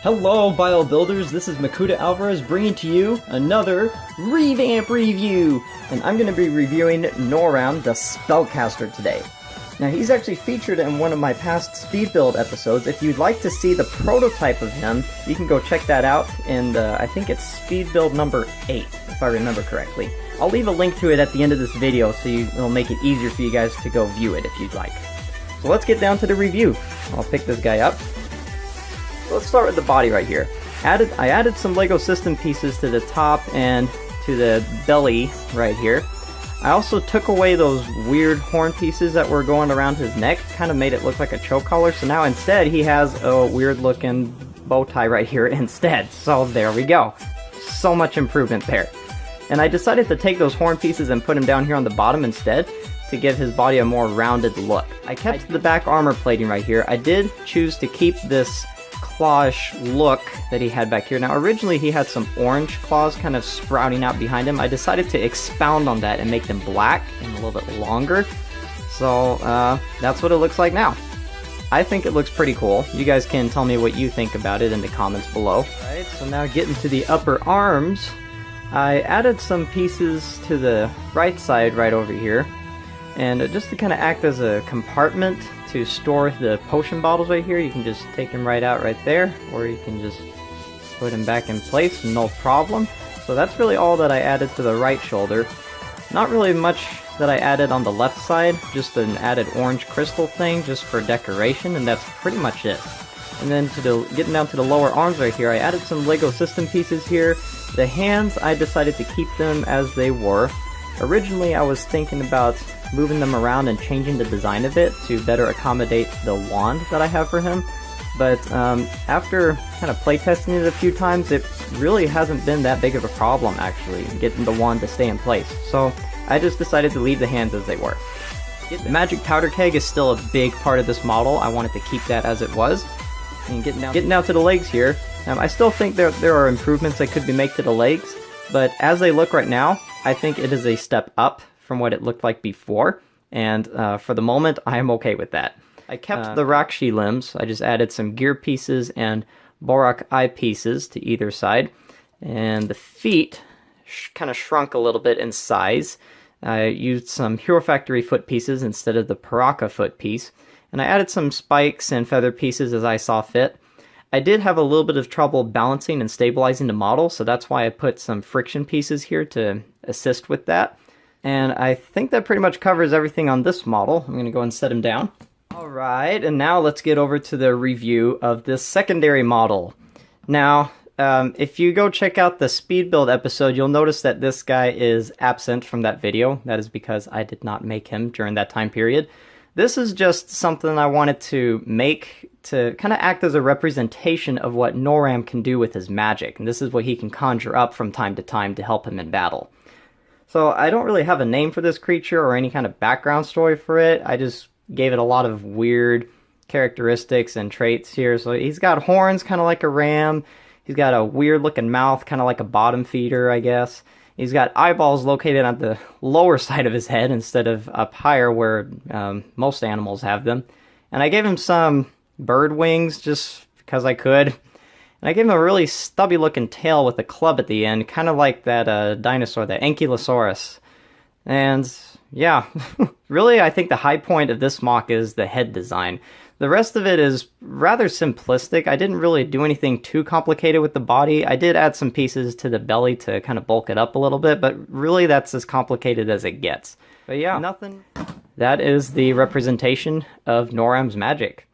Hello Bio Builders, this is Makuta Alvarez bringing to you another Revamp review! And I'm going to be reviewing Noram the Spellcaster today. Now he's actually featured in one of my past Speed Build episodes. If you'd like to see the prototype of him, you can go check that out in I think it's Speed Build number 8, if I remember correctly. I'll leave a link to it at the end of this video so it'll make it easier for you guys to go view it if you'd like. So let's get down to the review. I'll pick this guy up. Let's start with the body right here. I added some LEGO system pieces to the top and to the belly right here. I also took away those weird horn pieces that were going around his neck, kind of made it look like a choke collar, so now instead he has a weird looking bow tie right here instead. So there we go. So much improvement there. And I decided to take those horn pieces and put them down here on the bottom instead to give his body a more rounded look. I kept the back armor plating right here. I did choose to keep this clawish look that he had back here. Now originally he had some orange claws kind of sprouting out behind him. I decided to expound on that and make them black and a little bit longer. So that's what it looks like now. I think it looks pretty cool. You guys can tell me what you think about it in the comments below. Alright, so now getting to the upper arms, I added some pieces to the right side right over here. And just to kind of act as a compartment to store the potion bottles right here, you can just take them right out right there, or you can just put them back in place, no problem. So that's really all that I added to the right shoulder. Not really much that I added on the left side, just an added orange crystal thing just for decoration, and that's pretty much it. And then getting down to the lower arms right here, I added some LEGO system pieces here. The hands, I decided to keep them as they were. Originally I was thinking about moving them around and changing the design a bit to better accommodate the wand that I have for him, but after kind of playtesting it a few times, it really hasn't been that big of a problem actually, getting the wand to stay in place, so I just decided to leave the hands as they were. The magic powder keg is still a big part of this model. I wanted to keep that as it was. And getting down to the legs here, I still think there are improvements that could be made to the legs, but as they look right now, I think it is a step up from what it looked like before, and for the moment, I am okay with that. I kept the Rakshi limbs. I just added some gear pieces and Borak eye pieces to either side, and the feet kind of shrunk a little bit in size. I used some Hero Factory foot pieces instead of the Paraka foot piece, and I added some spikes and feather pieces as I saw fit. I did have a little bit of trouble balancing and stabilizing the model, so that's why I put some friction pieces here to assist with that. And I think that pretty much covers everything on this model. I'm going to go and set him down. Alright, and now let's get over to the review of this secondary model. Now, if you go check out the Speed Build episode, you'll notice that this guy is absent from that video. That is because I did not make him during that time period. This is just something I wanted to make to kind of act as a representation of what Noram can do with his magic. And this is what he can conjure up from time to time to help him in battle. So I don't really have a name for this creature or any kind of background story for it. I just gave it a lot of weird characteristics and traits here. So he's got horns kind of like a ram. He's got a weird looking mouth kind of like a bottom feeder, I guess. He's got eyeballs located on the lower side of his head instead of up higher where most animals have them. And I gave him some bird wings just because I could. And I gave him a really stubby looking tail with a club at the end, kind of like that dinosaur, the Ankylosaurus. And yeah, really I think the high point of this mock is the head design. The rest of it is rather simplistic. I didn't really do anything too complicated with the body. I did add some pieces to the belly to kind of bulk it up a little bit, but really that's as complicated as it gets. But yeah, nothing. That is the representation of Noram's magic.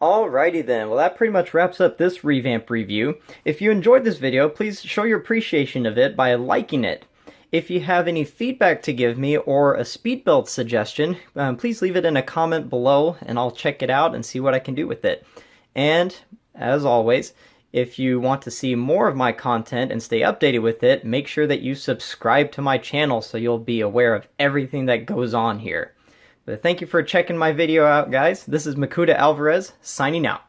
Alrighty then, well that pretty much wraps up this revamp review. If you enjoyed this video, please show your appreciation of it by liking it. If you have any feedback to give me or a speed build suggestion, please leave it in a comment below and I'll check it out and see what I can do with it. And, as always, if you want to see more of my content and stay updated with it, make sure that you subscribe to my channel so you'll be aware of everything that goes on here. But thank you for checking my video out, guys. This is Makuta Alvarez, signing out.